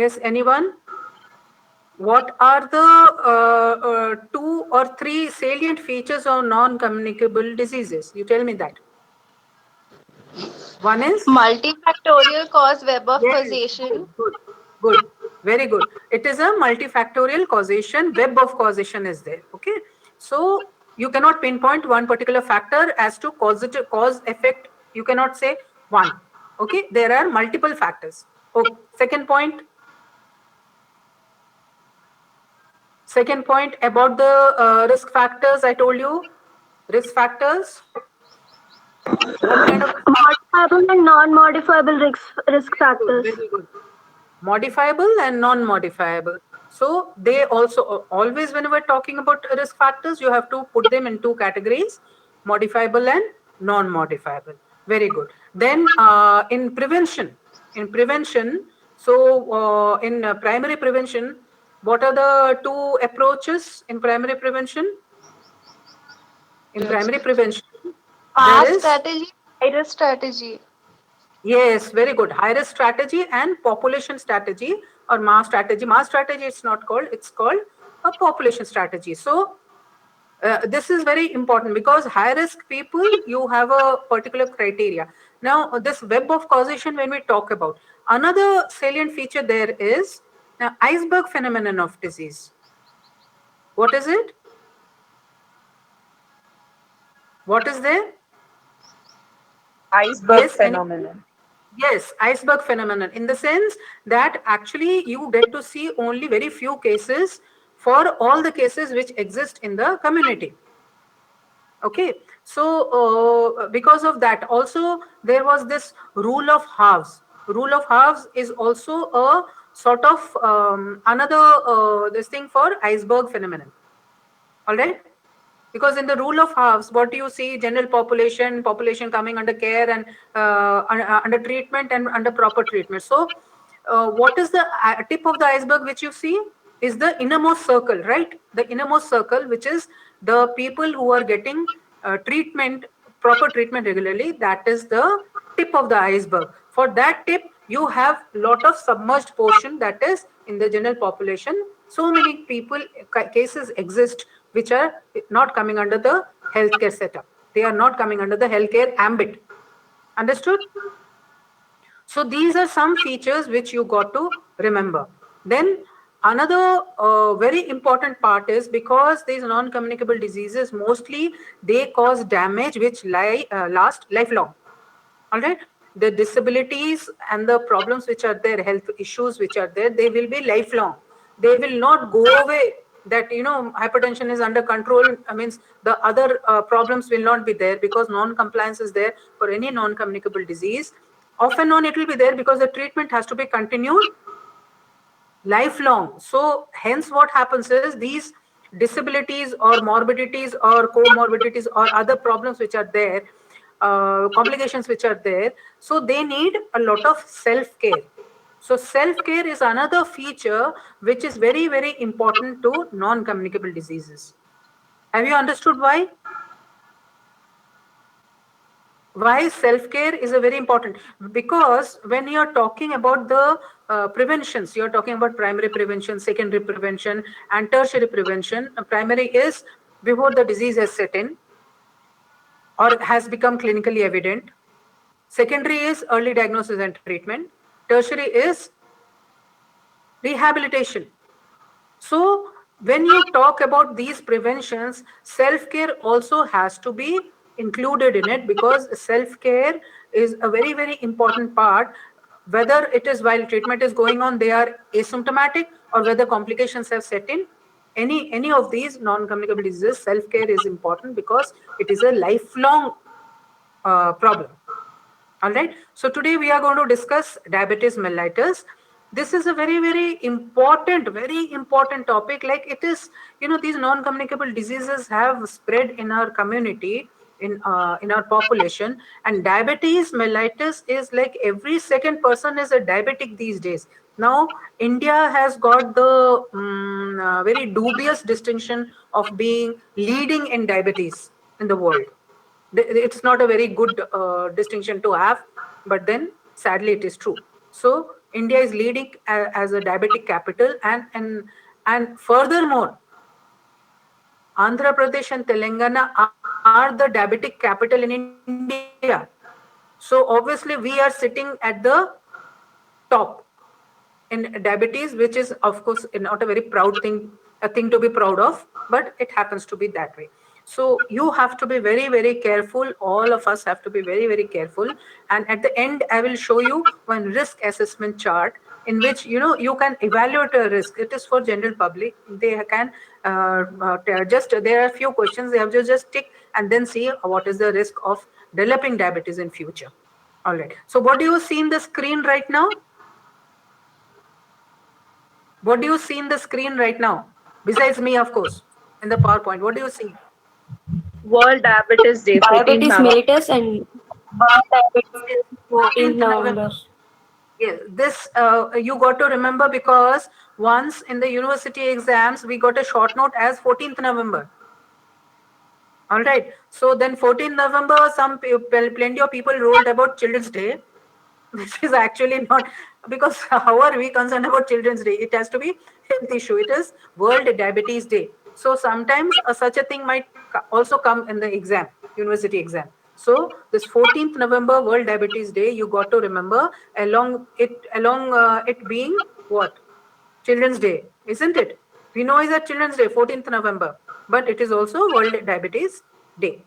Yes, anyone? What are the 2 or 3 salient features of non-communicable diseases? You tell me that. One is? Multifactorial cause web of Yes, causation. good, very good. It is a multifactorial causation, web of causation is there. Okay, so you cannot pinpoint one particular factor as to causative cause effect. You cannot say one. Okay, there are multiple factors. Oh, second point. Second point about the risk factors. I told you risk factors. What kind of Modifiable and non-modifiable risk good, factors. very good. Modifiable and non-modifiable. So they also always when we're talking about risk factors, you have to put them in 2 categories: modifiable and non-modifiable. Very good. Then in prevention, so in primary prevention, what are the 2 approaches in primary prevention? In primary prevention, there Mass is strategy, virus strategy. yes, very good. High risk strategy and population strategy or mass strategy. Mass strategy it's not called, it's called a population strategy. So this is very important because high risk people, you have a particular criteria. Now, this web of causation, when we talk about, another salient feature there is iceberg phenomenon of disease. What is it? What is there? Iceberg Yes, any? phenomenon. Yes, iceberg phenomenon in the sense that actually you get to see only very few cases for all the cases which exist in the community. Okay, so because of that, also there was this rule of halves. Rule of halves is also a sort of another this thing for iceberg phenomenon. All right, because in the rule of halves, what do you see? General population coming under care and under treatment and under proper treatment. So what is the tip of the iceberg which you see is the innermost circle, right? The innermost circle, which is the people who are getting treatment, proper treatment regularly. That is the tip of the iceberg. For that tip, you have lot of submerged portion, that is in the general population. So many people cases exist which are not coming under the healthcare setup. They are not coming under the healthcare ambit. Understood? So these are some features which you got to remember. Then another very important part is because these non-communicable diseases, mostly they cause damage which last lifelong. All right, the disabilities and the problems which are there, health issues which are there, they will be lifelong. They will not go away. That hypertension is under control, means the other problems will not be there because non-compliance is there for any non-communicable disease. Off and on it will be there because the treatment has to be continued lifelong. So hence what happens is these disabilities or morbidities or comorbidities or other problems which are there, complications which are there, so they need a lot of self-care. So self-care is another feature which is very, very important to non-communicable diseases. Have you understood why? Why self-care is a very important? Because when you're talking about the preventions, you're talking about primary prevention, secondary prevention and tertiary prevention. Primary is before the disease has set in or has become clinically evident. Secondary is early diagnosis and treatment. Tertiary is rehabilitation. So when you talk about these preventions, self-care also has to be included in it because self-care is a very, very important part. Whether it is while treatment is going on, they are asymptomatic, or whether complications have set in, any of these non-communicable diseases, self-care is important because it is a lifelong problem. All right. So today we are going to discuss diabetes mellitus. This is a very, very important topic. Like it is, these non-communicable diseases have spread in our community, in our population, and diabetes mellitus is like every second person is a diabetic these days. Now, India has got the very dubious distinction of being leading in diabetes in the world. It's not a very good distinction to have, but then sadly it is true. So India is leading as a diabetic capital, and furthermore, Andhra Pradesh and Telangana are the diabetic capital in India. So obviously we are sitting at the top in diabetes, which is of course not a very proud thing, a thing to be proud of, but it happens to be that way. So you have to be very, very careful. All of us have to be very, very careful. And at the end, I will show you one risk assessment chart in which you can evaluate a risk. It is for general public. They can just there are a few questions they have to just tick and then see what is the risk of developing diabetes in future. All right. So what do you see in the screen right now? What do you see in the screen right now? Besides me, of course, in the PowerPoint. What do you see? World Diabetes Day, 14th Diabetes November. mellitus and birth diabetes Yes, 14th 14th November. November. Yes, this you got to remember because once in the university exams, we got a short note as 14th November. All right. So then 14th November, plenty of people wrote about Children's Day, which is actually not, because how are we concerned about Children's Day? It has to be health issue. It is World Diabetes Day. So sometimes such a thing might also come in the exam, university exam. So this 14th November World Diabetes Day, you got to remember along it being what? Children's Day, isn't it? We know it's a Children's Day, 14th November, but it is also World Diabetes Day.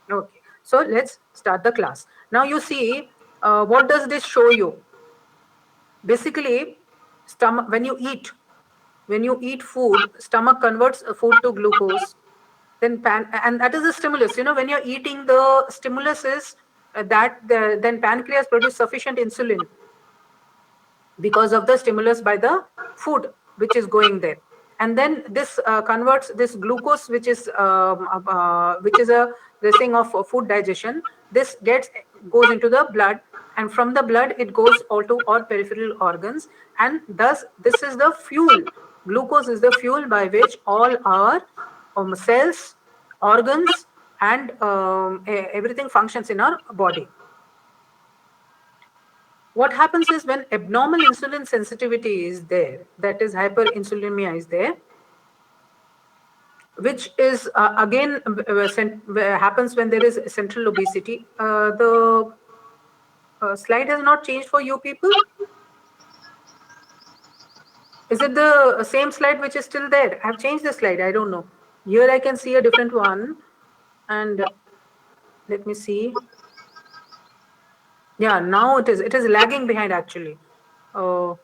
Okay, so let's start the class. Now you see, what does this show you? Basically, stomach, when you eat food, stomach converts food to glucose. Then and that is the stimulus. When you're eating, the stimulus is then pancreas produce sufficient insulin because of the stimulus by the food which is going there, and then this converts this glucose, which is a this thing of food digestion. This goes into the blood, and from the blood it goes all to all peripheral organs, and thus this is the fuel. Glucose is the fuel by which all our cells, organs, and everything functions in our body. What happens is when abnormal insulin sensitivity is there, that is hyperinsulinemia is there, which is again happens when there is central obesity. The slide has not changed for you people. Is it the same slide which is still there? I have changed the slide. I don't know. Here I can see a different one, and let me see. Yeah, now it is lagging behind actually. Now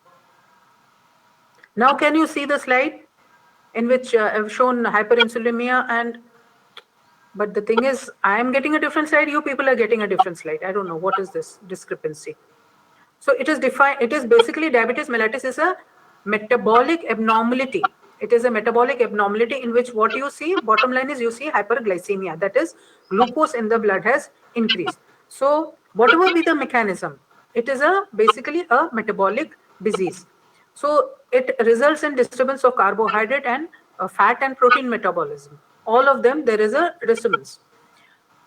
can you see the slide in which I've shown hyperinsulinemia? But the thing is, I am getting a different slide. You people are getting a different slide. I don't know what is this discrepancy. So it is defined. It is basically diabetes mellitus is a metabolic abnormality. It is a metabolic abnormality in which what you see, bottom line is you see hyperglycemia. That is, glucose in the blood has increased. So whatever be the mechanism, it is basically a metabolic disease. So it results in disturbance of carbohydrate and fat and protein metabolism. All of them, there is a disturbance.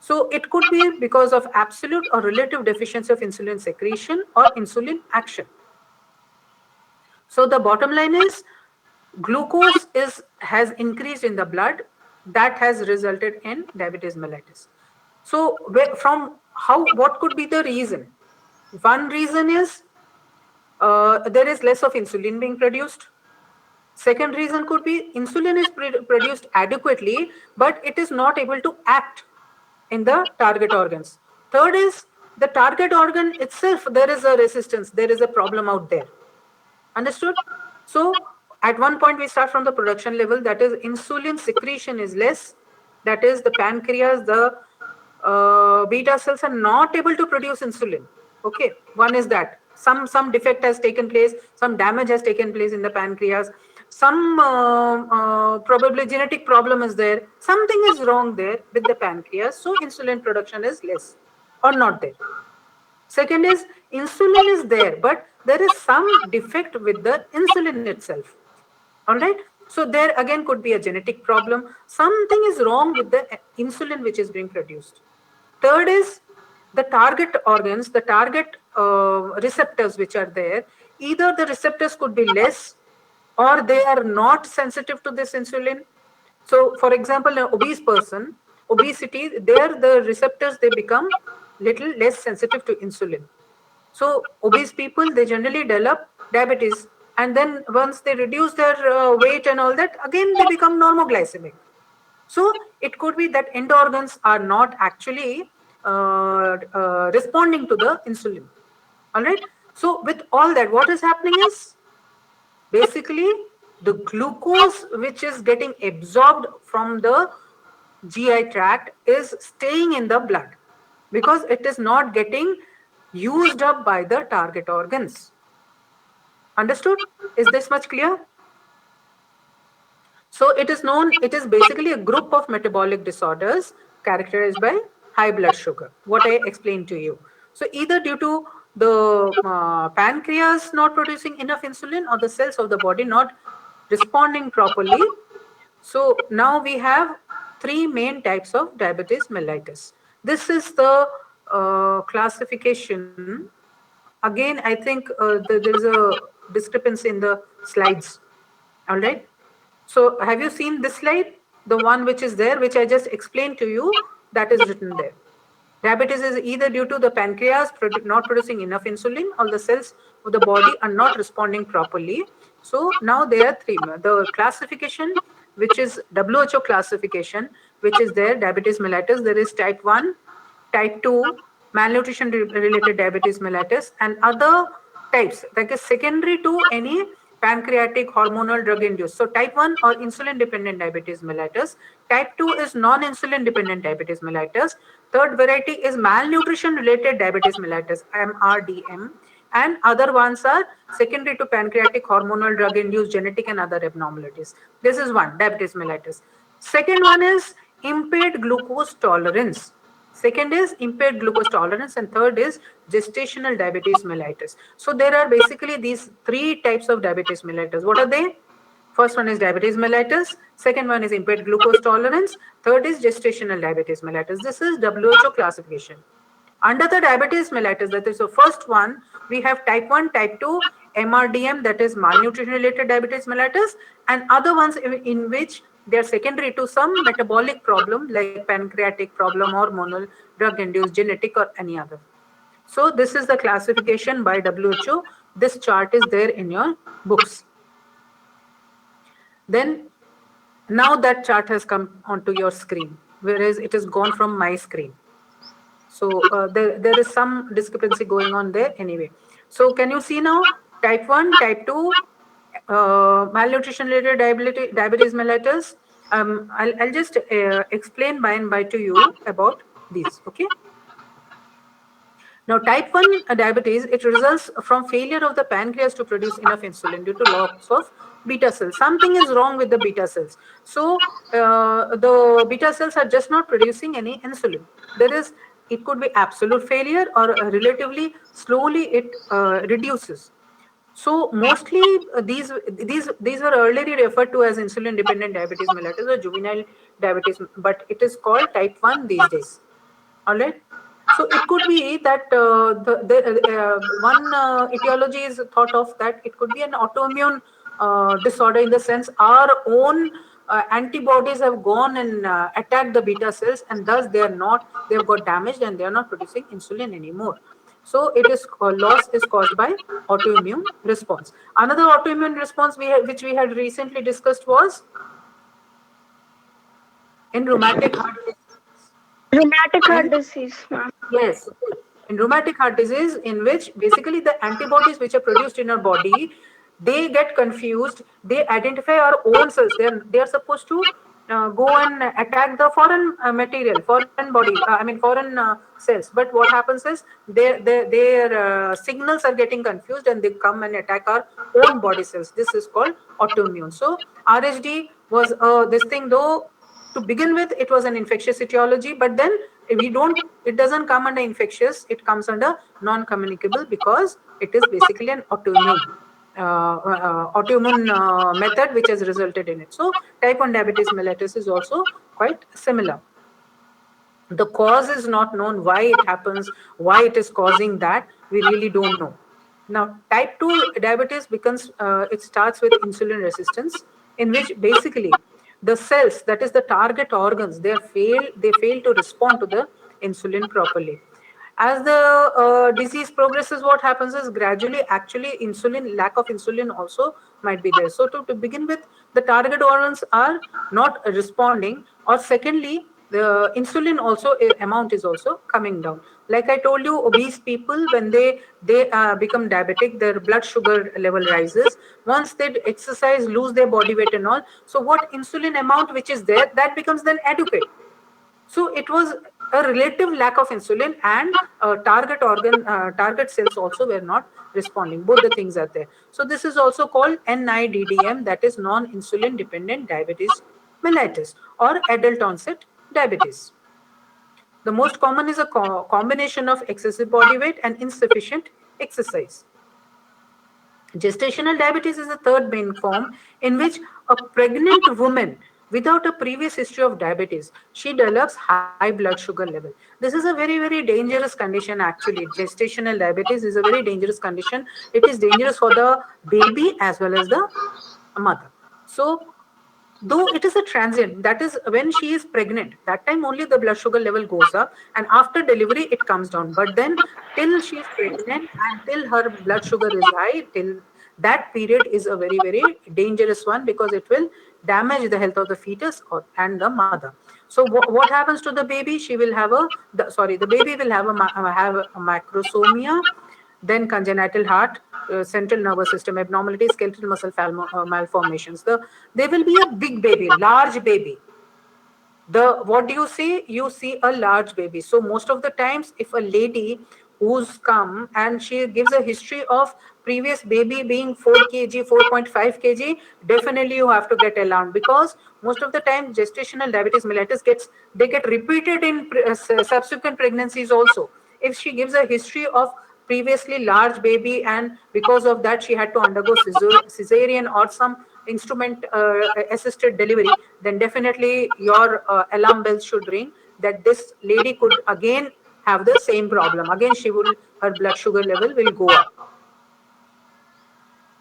So it could be because of absolute or relative deficiency of insulin secretion or insulin action. So the bottom line is glucose has increased in the blood. That has resulted in diabetes mellitus. So what could be the reason? One reason is there is less of insulin being produced. Second reason could be insulin is produced adequately, but it is not able to act in the target organs. Third is the target organ itself, there is a resistance, there is a problem out there. Understood? So at one point we start from the production level, that is insulin secretion is less, that is the pancreas, the beta cells are not able to produce insulin. Okay, one is that some defect has taken place, some damage has taken place in the pancreas, some probably genetic problem is there, something is wrong there with the pancreas, so insulin production is less or not there. Second is insulin is there, but there is some defect with the insulin itself. All right. So there again could be a genetic problem. Something is wrong with the insulin which is being produced. Third is the target organs, the target receptors which are there. either the receptors could be less or they are not sensitive to this insulin. So for example, an obese person, obesity, there the receptors, they become little less sensitive to insulin. So obese people, they generally develop diabetes, and then once they reduce their weight and all that, again they become normoglycemic. So it could be that end organs are not actually responding to the insulin. All right. So with all that, what is happening is basically the glucose which is getting absorbed from the GI tract is staying in the blood because it is not getting used up by the target organs. Understood? Is this much clear? So it is basically a group of metabolic disorders characterized by high blood sugar, what I explained to you. So either due to the pancreas not producing enough insulin or the cells of the body not responding properly. So now we have three main types of diabetes mellitus. This is the classification. Again, I think there is a discrepancy in the slides. All right. So have you seen this slide? The one which is there, which I just explained to you, that is written there. Diabetes is either due to the pancreas not producing enough insulin or the cells of the body are not responding properly. So now there are three. The classification, which is WHO classification, which is there, diabetes mellitus, there is type 1, type 2, malnutrition related diabetes mellitus, and other types that is secondary to any pancreatic hormonal drug induced. So type 1 or insulin dependent diabetes mellitus. Type 2 is non-insulin dependent diabetes mellitus. Third variety is malnutrition related diabetes mellitus, MRDM. And other ones are secondary to pancreatic hormonal drug induced genetic and other abnormalities. This is one, diabetes mellitus. Second one is impaired glucose tolerance. Second is impaired glucose tolerance, and third is gestational diabetes mellitus. So there are basically these three types of diabetes mellitus. What are they? First one is diabetes mellitus, second one is impaired glucose tolerance, third is gestational diabetes mellitus. This is WHO classification. Under the diabetes mellitus, that is the first one, we have type 1, type 2, MRDM, that is malnutrition related diabetes mellitus, and other ones in which they are secondary to some metabolic problem like pancreatic problem, hormonal, drug induced, genetic, or any other. So this is the classification by WHO. This chart is there in your books. Then now that chart has come onto your screen, whereas it has gone from my screen. So there is some discrepancy going on there anyway. So can you see now type 1, type 2, malnutrition related diabetes mellitus. I'll just explain by and by to you about these. Okay. Now, type 1 diabetes, it results from failure of the pancreas to produce enough insulin due to loss of beta cells. Something is wrong with the beta cells. So, the beta cells are just not producing any insulin. It could be absolute failure or relatively slowly it reduces. So mostly these were earlier referred to as insulin dependent diabetes mellitus or juvenile diabetes, but it is called type 1 these days. All right. So it could be that one etiology is thought of that it could be an autoimmune disorder, in the sense our own antibodies have gone and attacked the beta cells, and thus they have got damaged and they are not producing insulin anymore. So it is loss is caused by autoimmune response. Another autoimmune response which we had recently discussed was in rheumatic heart disease. Rheumatic heart disease, ma'am. Yes, in rheumatic heart disease, in which basically the antibodies which are produced in our body, they get confused. They identify our own cells. They are supposed to go and attack the foreign material, foreign body. Foreign cells. But what happens is their signals are getting confused, and they come and attack our own body cells. This is called autoimmune. So RHD was this thing, though. To begin with, it was an infectious etiology, but then it doesn't come under infectious, it comes under non-communicable because it is basically an autoimmune method which has resulted in it. So type 1 diabetes mellitus is also quite similar. The cause is not known, why it happens, why it is causing that, we really don't know. Now, type 2 diabetes becomes, it starts with insulin resistance, in which basically the cells, that is the target organs, they fail to respond to the insulin properly. As the disease progresses, what happens is gradually, actually, lack of insulin also might be there. So to begin with, the target organs are not responding, or secondly, the insulin also amount is also coming down. Like I told you, obese people, when they become diabetic, their blood sugar level rises. Once they exercise, lose their body weight and all, so what insulin amount which is there, that becomes then adequate. So it was a relative lack of insulin, and target cells also were not responding. Both the things are there. So this is also called NIDDM, that is non-insulin dependent diabetes mellitus, or adult onset diabetes. The most common is a combination of excessive body weight and insufficient exercise. Gestational diabetes is the third main form, in which a pregnant woman without a previous history of diabetes, she develops high blood sugar level. This is a very, very dangerous condition actually. Gestational diabetes is a very dangerous condition. It is dangerous for the baby as well as the mother. So though it is a transient, that is when she is pregnant, that time only the blood sugar level goes up, and after delivery it comes down. But then till she is pregnant and till her blood sugar is high, till that period is a very, very dangerous one, because it will damage the health of the fetus and the mother. So what happens to the baby? She will have the baby will have a macrosomia, then congenital heart, central nervous system abnormalities, skeletal muscle malformations. There will be a big baby, large baby. What do you see? You see a large baby. So most of the times, if a lady who's come and she gives a history of previous baby being 4 kg, 4.5 kg, definitely you have to get alarmed, because most of the time gestational diabetes mellitus get repeated in subsequent pregnancies also. If she gives a history of previously large baby, and because of that she had to undergo cesarean or some instrument assisted delivery, then definitely your alarm bells should ring, that this lady could again have the same problem. Again, her blood sugar level will go up.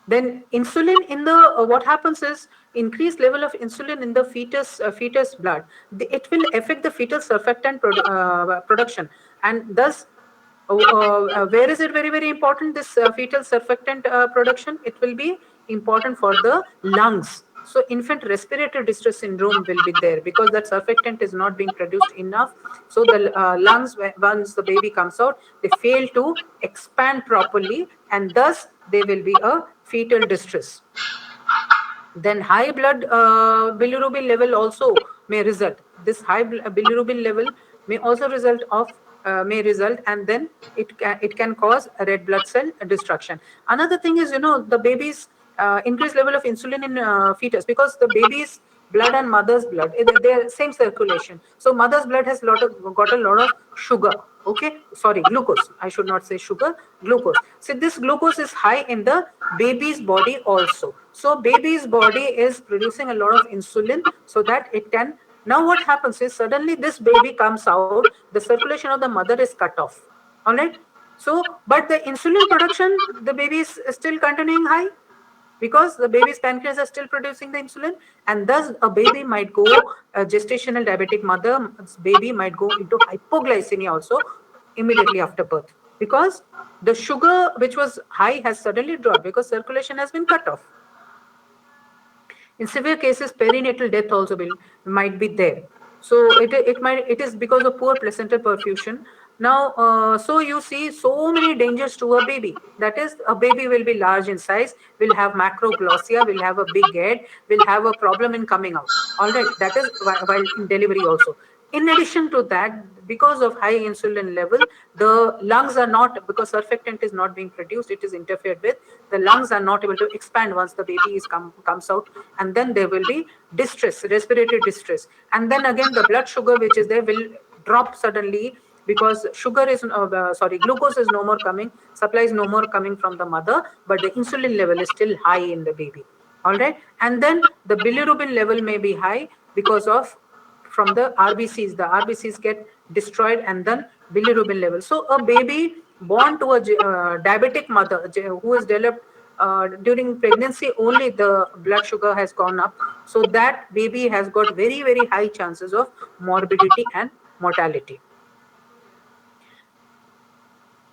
Then insulin in the what happens is, increased level of insulin in the fetus blood, it will affect the fetal surfactant production, and thus where is it very, very important, this fetal surfactant production? It will be important for the lungs. So infant respiratory distress syndrome will be there, because that surfactant is not being produced enough. So the lungs, once the baby comes out, they fail to expand properly, and thus there will be a fetal distress. Then high blood bilirubin level also may result. This high bilirubin level may also result, and then it can cause a red blood cell destruction. Another thing is, the baby's increased level of insulin in fetus, because the baby's blood and mother's blood, they're same circulation. So mother's blood has got a lot of sugar. Okay, sorry, glucose. I should not say sugar, glucose. So this glucose is high in the baby's body also. So baby's body is producing a lot of insulin, so that it can. Now what happens is, suddenly this baby comes out, the circulation of the mother is cut off. All right. So, but the insulin production, the baby is still continuing high, because the baby's pancreas are still producing the insulin, and thus a gestational diabetic mother's baby might go into hypoglycemia also immediately after birth, because the sugar which was high has suddenly dropped, because circulation has been cut off. In severe cases, perinatal death also might be there. So it is because of poor placental perfusion. Now, so you see so many dangers to a baby. That is, a baby will be large in size, will have macroglossia, will have a big head, will have a problem in coming out. All right, that is while in delivery also. In addition to that, because of high insulin level, the lungs are not, because surfactant is not being produced, it is interfered with. The lungs are not able to expand once the baby comes out, and then there will be distress, respiratory distress, and then again the blood sugar which is there will drop suddenly, because glucose is no more coming, supply is no more coming from the mother, but the insulin level is still high in the baby. All right, and then the bilirubin level may be high because of from the RBCs. The RBCs get destroyed, and then bilirubin level. So a baby born to a diabetic mother who has developed during pregnancy only, the blood sugar has gone up. So that baby has got very, very high chances of morbidity and mortality.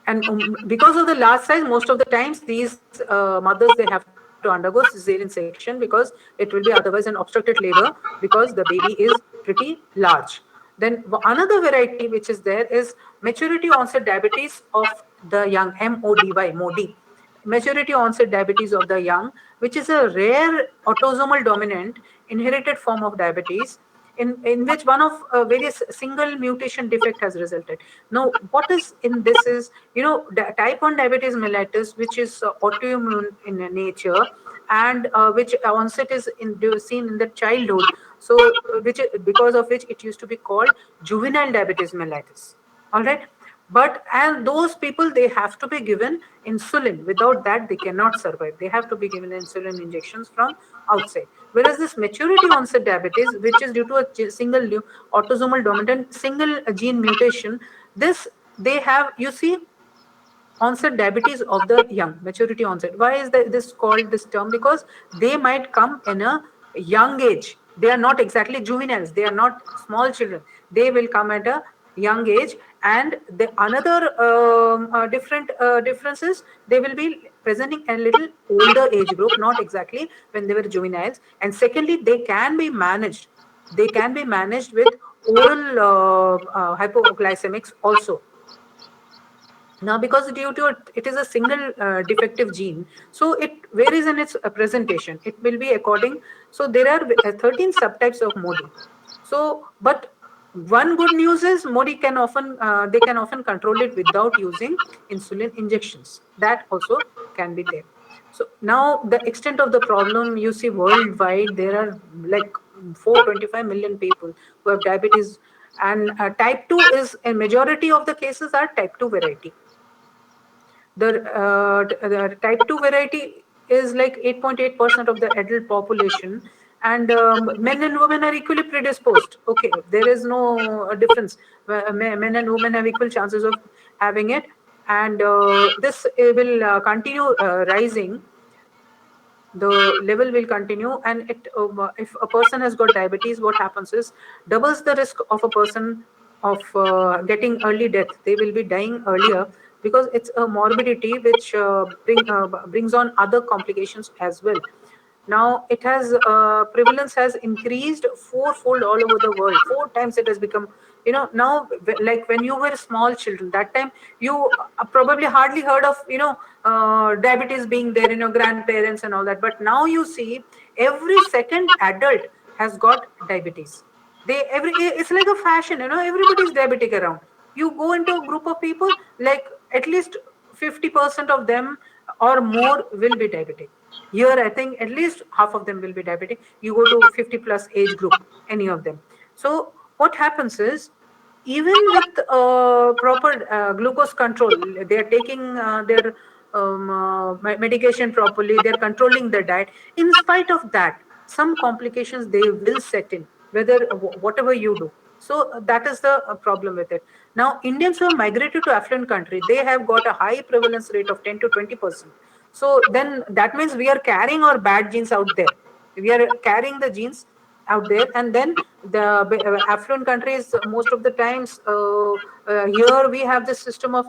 And because of the large size, most of the times these mothers, they have to undergo cesarean section because it will be otherwise an obstructed labor, because the baby is pretty large. Then another variety which is there is maturity onset diabetes of the young, MODY. Maturity onset diabetes of the young, which is a rare autosomal dominant inherited form of diabetes, in which one of various single mutation defect has resulted. Now, what is in this is, type 1 diabetes mellitus, which is autoimmune in nature, and which onset is seen in the childhood. So, because of which it used to be called juvenile diabetes mellitus. All right. But and those people, they have to be given insulin. Without that, they cannot survive. They have to be given insulin injections from outside. Whereas this maturity onset diabetes, which is due to a single autosomal dominant single gene mutation, this they have, you see, onset diabetes of the young, maturity onset. Why is this called this term? Because they might come in a young age. They are not exactly juveniles. They are not small children. They will come at a young age. And the another different differences, they will be presenting a little older age group, not exactly when they were juveniles. And secondly, they can be managed. They can be managed with oral hypoglycemics also. Now, because due to it is a single defective gene, so it varies in its presentation. It will be according. So there are 13 subtypes of MODY. So, but one good news is MODY can often they can often control it without using insulin injections. That also can be there. So now the extent of the problem, you see worldwide, there are like 425 million people who have diabetes, and type 2 is a majority of the cases are type 2 variety. The type 2 variety is like 8.8% of the adult population, and men and women are equally predisposed. Okay, there is no difference. Men and women have equal chances of having it, and this will continue rising. The level will continue, and if a person has got diabetes, what happens is doubles the risk of a person of getting early death. They will be dying earlier because it's a morbidity which brings on other complications as well. Now it has prevalence has increased fourfold all over the world. Four times it has become. Now, like when you were small children, that time you probably hardly heard of diabetes being there in your grandparents and all that. But now you see every second adult has got diabetes. It's like a fashion. Everybody's diabetic around. You go into a group of people, like at least 50% of them or more will be diabetic. Here, I think at least half of them will be diabetic. You go to 50 plus age group, any of them. So what happens is, even with proper glucose control, they are taking their medication properly, they're controlling their diet. In spite of that, some complications they will set in, whether whatever you do. So that is the problem with it. Now, Indians who have migrated to affluent country, they have got a high prevalence rate of 10 to 20%. So then that means we are carrying our bad genes out there. We are carrying the genes out there, and then the affluent countries, most of the times, here we have this system of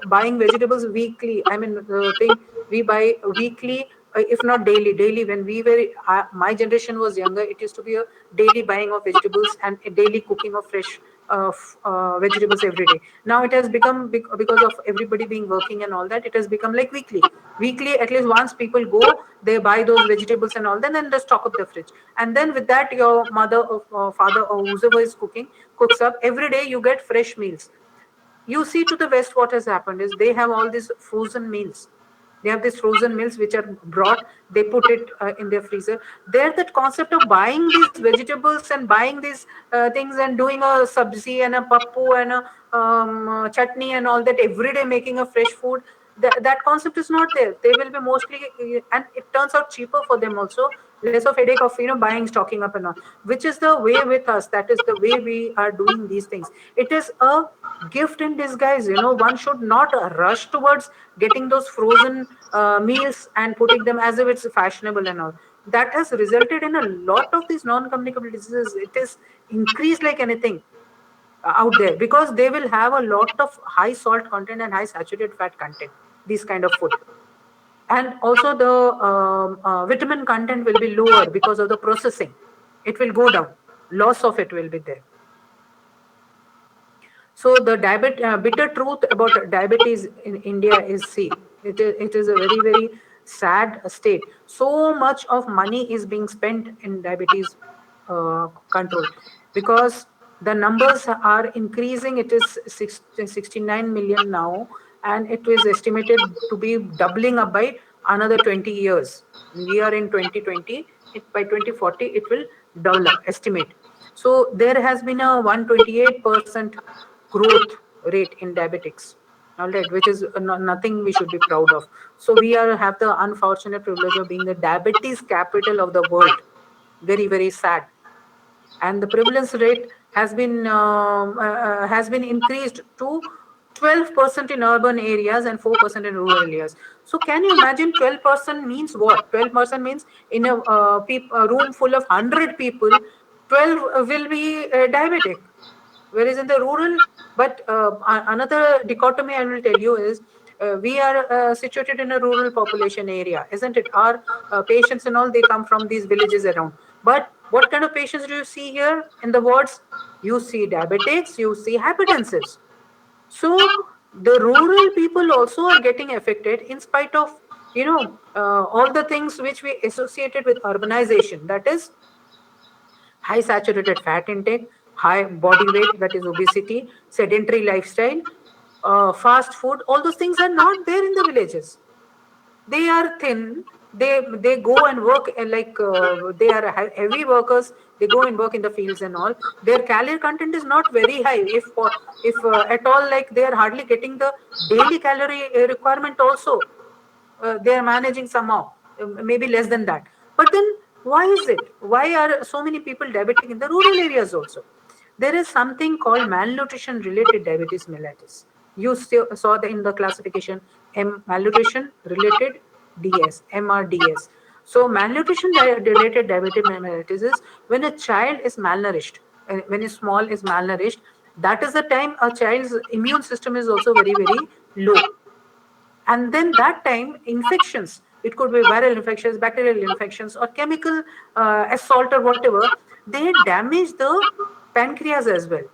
buying vegetables weekly. I mean, the thing, we buy weekly, if not daily. When we were my generation was younger, it used to be a daily buying of vegetables and a daily cooking of fresh vegetables every day. Now it has become, because of everybody being working and all that, it has become like weekly at least once people go, they buy those vegetables and all that, then they stock up the fridge. And then with that, your mother or father or whoever is cooking cooks up every day. You get fresh meals. You see, to the west, what has happened is they have all these frozen meals. They have these frozen meals which are brought, they put it in their freezer. There, that concept of buying these vegetables and buying these things and doing a sabzi and a pappu and a chutney and all that every day, making a fresh food, that concept is not there. They will be mostly, and it turns out cheaper for them also, less of headache of buying, stocking up and all, which is the way with us. That is the way we are doing these things. It is a gift in disguise. One should not rush towards getting those frozen meals and putting them as if it's fashionable and all. That has resulted in a lot of these non-communicable diseases. It is increased like anything out there, because they will have a lot of high salt content and high saturated fat content, these kind of food. And also the vitamin content will be lower because of the processing. It will go down, loss of it will be there. So the bitter truth about diabetes in India is, see, it is a very, very sad state. So much of money is being spent in diabetes control, because the numbers are increasing. It is 69 million now, and it is estimated to be doubling up by another 20 years. We are in 2020. By 2040, it will double up, estimate. So there has been a 128% growth rate in diabetics, all right, which is nothing we should be proud of. So we have the unfortunate privilege of being the diabetes capital of the world. Very, very sad. And the prevalence rate has been increased to 12% in urban areas and 4% in rural areas. So can you imagine, 12% means what? 12% means in a room full of 100 people, 12 will be diabetic. Whereas in the rural, but another dichotomy I will tell you is, we are situated in a rural population area, isn't it? Our patients and all, they come from these villages around. But what kind of patients do you see here in the wards? You see diabetics, you see hypertensives. So the rural people also are getting affected, in spite of all the things which we associated with urbanization. That is high saturated fat intake, high body weight, that is obesity, sedentary lifestyle, fast food. All those things are not there in the villages. They are thin. They go and work, they are heavy workers. They go and work in the fields and all. Their calorie content is not very high, if at all. Like, they are hardly getting the daily calorie requirement also. They are managing somehow, maybe less than that. But then, why is it? Why are so many people diabetic in the rural areas also? There is something called malnutrition related diabetes mellitus. You still saw in the classification, malnutrition related DS, MRDS. So malnutrition related diabetes mellitus is when a child is malnourished, when a small is malnourished. That is the time a child's immune system is also very, very low. And then that time, infections, it could be viral infections, bacterial infections, or chemical assault or whatever, they damage the pancreas as well.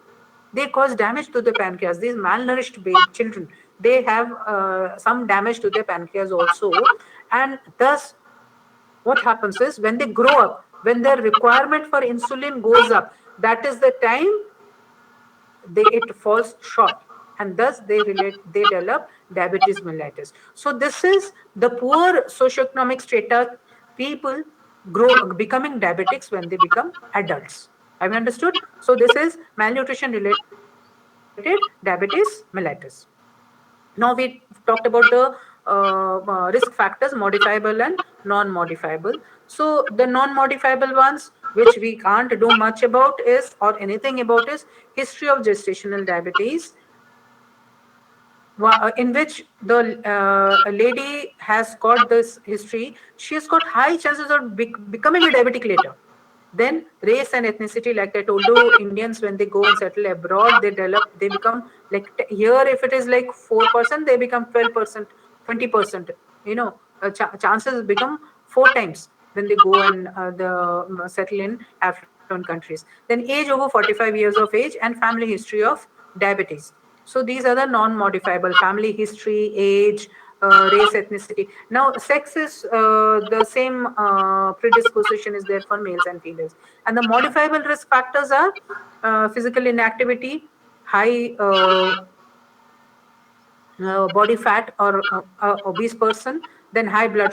They cause damage to the pancreas. These malnourished children, they have some damage to their pancreas also. And thus, what happens is, when they grow up, when their requirement for insulin goes up, that is the time it falls short, and thus they develop diabetes mellitus. So this is the poor socioeconomic strata people becoming diabetics when they become adults. Have you understood? So this is malnutrition related diabetes mellitus. Now we talked about the risk factors, modifiable and non-modifiable. So the non-modifiable ones, which we can't do much about, is, or anything about, is history of gestational diabetes, in which the lady has got this history. She has got high chances of becoming a diabetic later. Then race and ethnicity, like I told you, Indians, when they go and settle abroad, they become like, here if it is like 4%, they become 12%, 20%. Chances become 4 times when they go and settle in affluent countries. Then age over 45 years of age, and family history of diabetes. So these are the non-modifiable: family history, age, race, ethnicity. Now, sex is the same predisposition is there for males and females. And the modifiable risk factors are physical inactivity, high body fat, or obese person, then high blood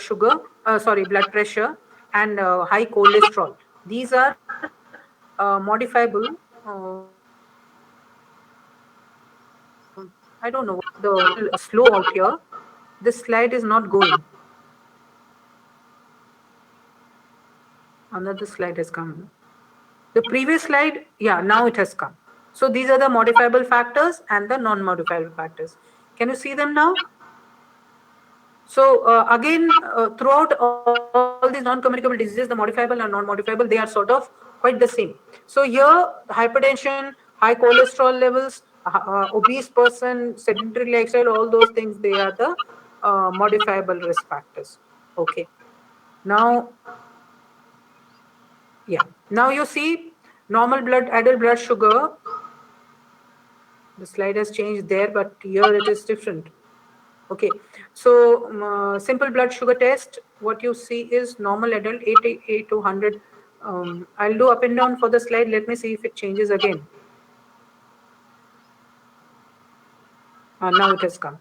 pressure, and high cholesterol. These are modifiable. I don't know why the slow out here. This slide is not going. Another slide has come. The previous slide, yeah, now it has come. So these are the modifiable factors and the non-modifiable factors. Can you see them now? So again, throughout all these non-communicable diseases, the modifiable and non-modifiable, they are sort of quite the same. So here, hypertension, high cholesterol levels, obese person, sedentary lifestyle, all those things, they are the modifiable risk factors. Okay. Now, yeah. Now you see normal blood, adult blood sugar. The slide has changed there, but here it is different. Okay, so simple blood sugar test, what you see is normal adult 88 to 100. I'll do up and down for the slide. Let me see if it changes again. Now it has come.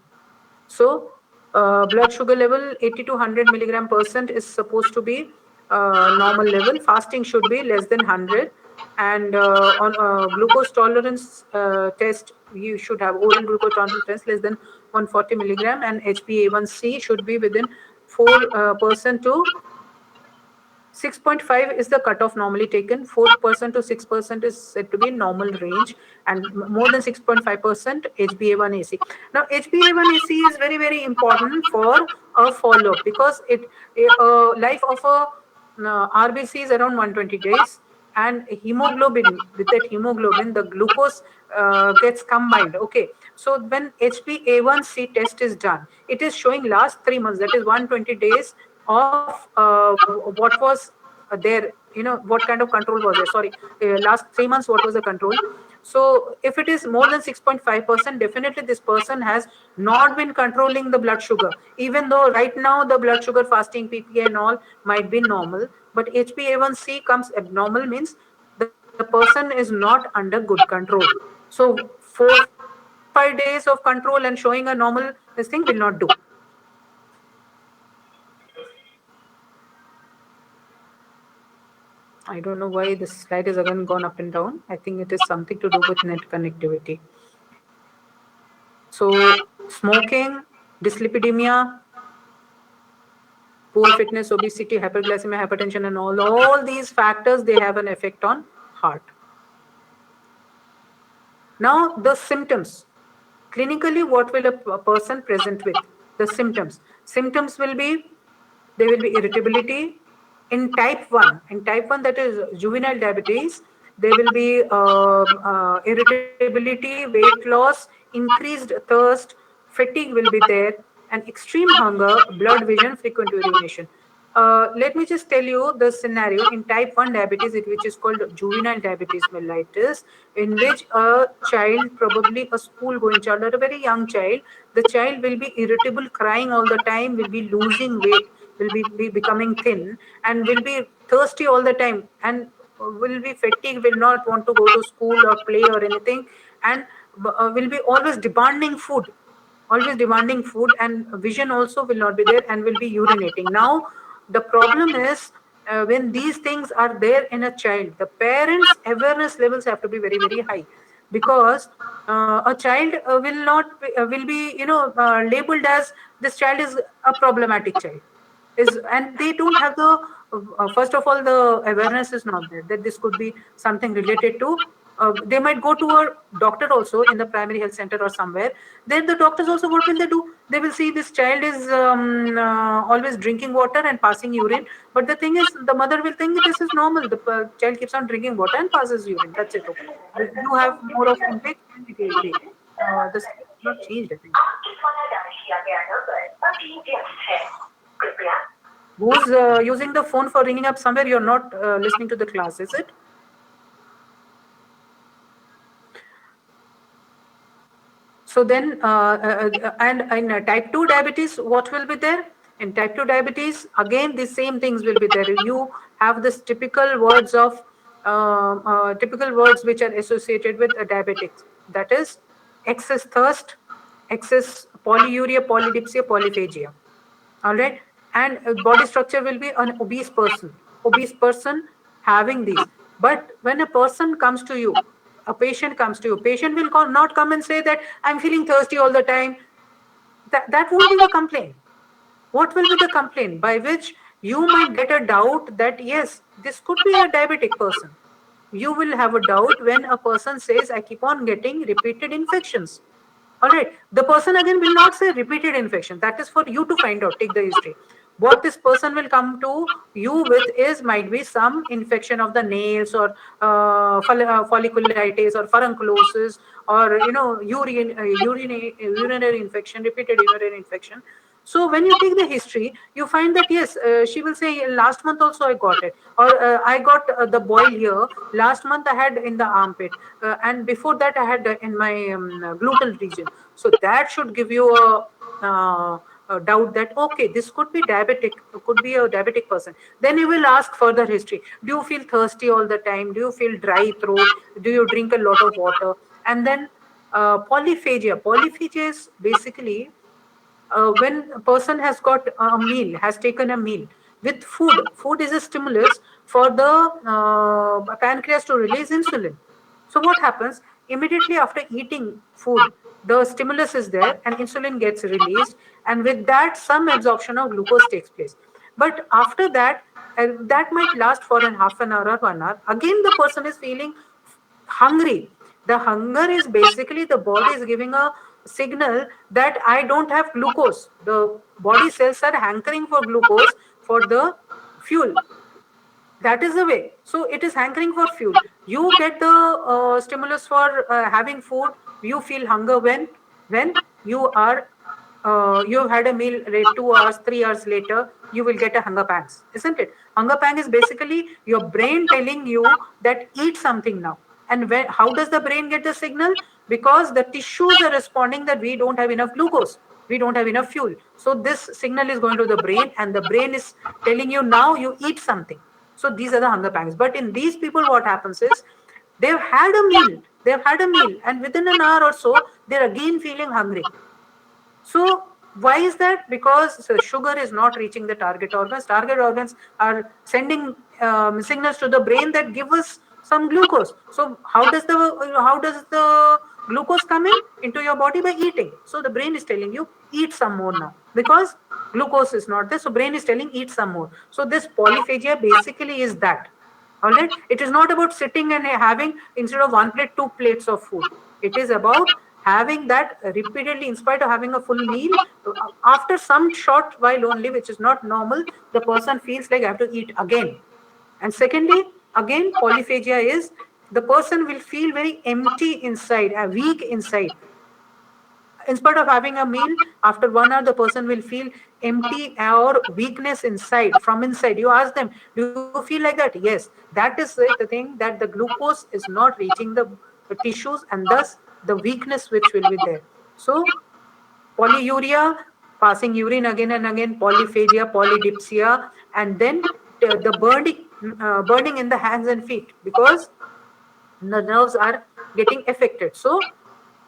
So blood sugar level 80 to 100 milligram percent is supposed to be normal level. Fasting should be less than 100. And on glucose tolerance test, you should have oral glucose tolerance test less than 140 milligram, and HbA1c should be within 4% to 6.5 is the cutoff normally taken. 4% to 6% is said to be normal range, and more than 6.5% HbA1c. Now, HbA1c is very, very important for a follow-up, because life of a RBC is around 120 days, and hemoglobin, with that hemoglobin, the glucose gets combined. Okay, so when HbA1c test is done, it is showing last 3 months, that is 120 days of what was there, what kind of control was there. Sorry, last 3 months, what was the control. So if it is more than 6.5%, definitely this person has not been controlling the blood sugar, even though right now the blood sugar fasting, PPA and all might be normal, but HbA1c comes abnormal, means the person is not under good control. So 4-5 days of control and showing a normal, this thing will not do. I don't know why this slide is again gone up and down. I think it is something to do with net connectivity. So smoking, dyslipidemia, poor fitness, obesity, hyperglycemia, hypertension, and all these factors, they have an effect on heart. Now the symptoms. Clinically, what will a person present with? The symptoms. Symptoms will be, there will be irritability. In type 1, that is juvenile diabetes, there will be irritability, weight loss, increased thirst, fatigue will be there, and extreme hunger, blood vision, frequent urination. Let me just tell you the scenario in type 1 diabetes, which is called juvenile diabetes mellitus, in which a child, probably a school going child or a very young child, the child will be irritable, crying all the time, will be losing weight, will be becoming thin, and will be thirsty all the time, and will be fatigued, will not want to go to school or play or anything, and will be always demanding food, and vision also will not be there, and will be urinating. Now the problem is, when these things are there in a child, the parents awareness levels have to be very, very high, because a child will be labeled as, this child is a problematic child, is, and they don't have the first of all, the awareness is not there that this could be something related to, they might go to a doctor also in the primary health center or somewhere. Then the doctors also, what will they do? They will see this child is always drinking water and passing urine, but the thing is, the mother will think this is normal, the child keeps on drinking water and passes urine, that's it. Okay, you have more of intake, it will be this has not changed, I think. Who's using the phone for ringing up somewhere? You're not listening to the class, is it? So then, and in type 2 diabetes, what will be there? In type 2 diabetes, again, the same things will be there. You have this typical words of, typical words which are associated with diabetics. That is excess thirst, excess polyuria, polydipsia, polyphagia. All right. And body structure will be an obese person having these. But when a person comes to you, a patient comes to you, patient will not come and say that I'm feeling thirsty all the time. That won't be the complaint. What will be the complaint? By which you might get a doubt that yes, this could be a diabetic person. You will have a doubt when a person says, I keep on getting repeated infections. All right. The person again will not say repeated infection. That is for you to find out. Take the history. What this person will come to you with is might be some infection of the nails, or folliculitis or furunculosis, or urinary infection, repeated urinary infection. So when you take the history, you find that yes, she will say last month also I got it, or I got the boil here. Last month I had in the armpit, and before that I had in my gluteal region. So that should give you a doubt that okay, this could be diabetic, could be a diabetic person. Then you will ask further history. Do you feel thirsty all the time? Do you feel dry throat? Do you drink a lot of water? And then polyphagia. Polyphagia is basically when a person has got a meal, has taken a meal with food. Food is a stimulus for the pancreas to release insulin. So what happens immediately after eating food? The stimulus is there and insulin gets released, and with that, some absorption of glucose takes place. But after that, that might last for an half an hour or 1 hour. Again, the person is feeling hungry. The hunger is basically the body is giving a signal that I don't have glucose. The body cells are hankering for glucose for the fuel. That is the way. So it is hankering for fuel. You get the stimulus for having food. You feel hunger when you are you've had a meal 2 hours, 3 hours later, you will get a hunger pangs, isn't it? Hunger pang is basically your brain telling you that eat something now. And how does the brain get the signal? Because the tissues are responding that we don't have enough glucose, we don't have enough fuel. So this signal is going to the brain, and the brain is telling you now you eat something. So these are the hunger pangs. But in these people, what happens is they've had a meal, and within an hour or so, they're again feeling hungry. So why is that? Because sugar is not reaching the target organs. Target organs are sending signals to the brain that give us some glucose. So how does the glucose come into your body? By eating. So the brain is telling you eat some more now, because glucose is not there. So brain is telling eat some more. So this polyphagia basically is that. All right. It is not about sitting and having instead of one plate, 2 plates of food. It is about having that repeatedly, in spite of having a full meal, after some short while only, which is not normal, the person feels like I have to eat again. And secondly, again, polyphagia is the person will feel very empty inside, weak inside. In spite of having a meal, after 1 hour, the person will feel empty or weakness inside, from inside. You ask them, do you feel like that? Yes. That is the thing, that the glucose is not reaching the tissues, and thus the weakness which will be there. So polyuria, passing urine again and again, polyphagia, polydipsia, and then the burning in the hands and feet, because the nerves are getting affected. So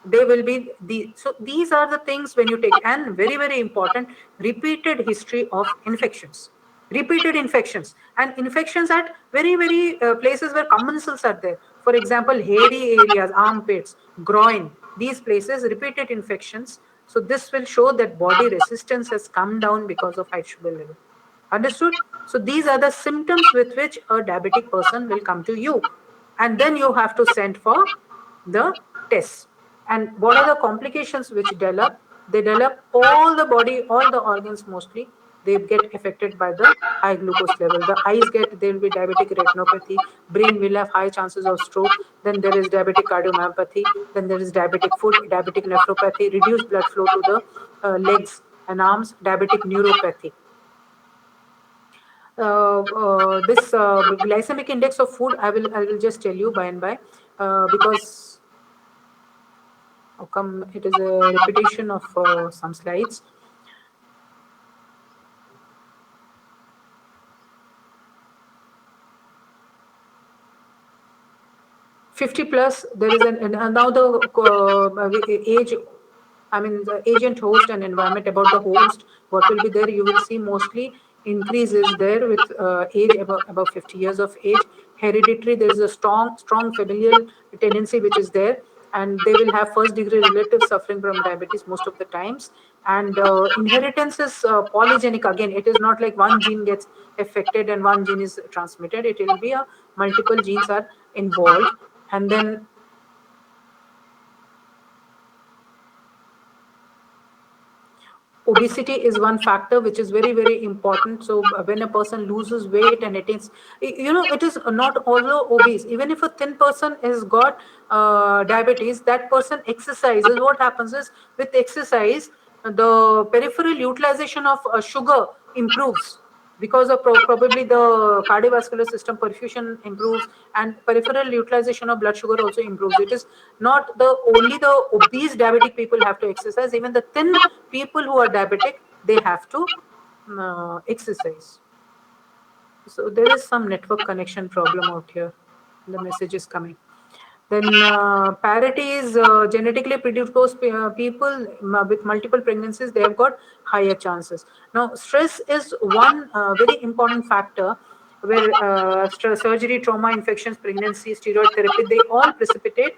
they will be so these are the things when you take. And very, very important, repeated history of infections, repeated infections, and infections at very, very places where commensals are there. For example, hairy areas, armpits, groin, these places, repeated infections. So this will show that body resistance has come down because of high sugar level. Understood? So these are the symptoms with which a diabetic person will come to you, and then you have to send for the tests. And what are the complications which develop? They develop all the body, all the organs mostly. They get affected by the high glucose level. The eyes there will be diabetic retinopathy. Brain will have high chances of stroke. Then there is diabetic cardiomyopathy. Then there is diabetic foot, diabetic nephropathy, reduced blood flow to the legs and arms, diabetic neuropathy. This glycemic index of food, I will just tell you by and by, because how come it is a repetition of some slides. +50, there is now the age, I mean the agent, host, and environment. About the host, what will be there? You will see mostly increases there with age above 50 years of age. Hereditary, there is a strong familial tendency which is there, and they will have first degree relatives suffering from diabetes most of the times. And inheritance is polygenic. Again, it is not like one gene gets affected and one gene is transmitted. It will be a multiple genes are involved. And then obesity is one factor which is very, very important. So when a person loses weight and it is, it is not although obese, even if a thin person has got diabetes, that person exercises. What happens is with exercise, the peripheral utilization of sugar improves, because of probably the cardiovascular system perfusion improves, and peripheral utilization of blood sugar also improves. It is not the only the obese diabetic people have to exercise, even the thin people who are diabetic, they have to exercise. So there is some network connection problem out here. The message is coming. Then parity is genetically predisposed people with multiple pregnancies, they have got higher chances. Now, stress is one very important factor where surgery, trauma, infections, pregnancy, steroid therapy, they all precipitate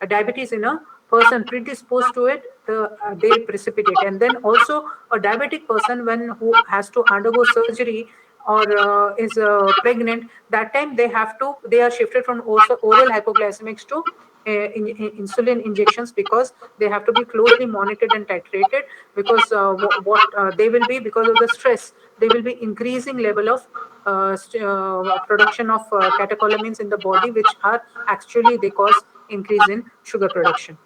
diabetes in a person predisposed to it. They precipitate, and then also a diabetic person when who has to undergo surgery or is pregnant, that time they are shifted from also oral hypoglycemics to insulin injections, because they have to be closely monitored and titrated, because what they will be, because of the stress, they will be increasing level of production of catecholamines in the body, which are actually they cause increase in sugar production.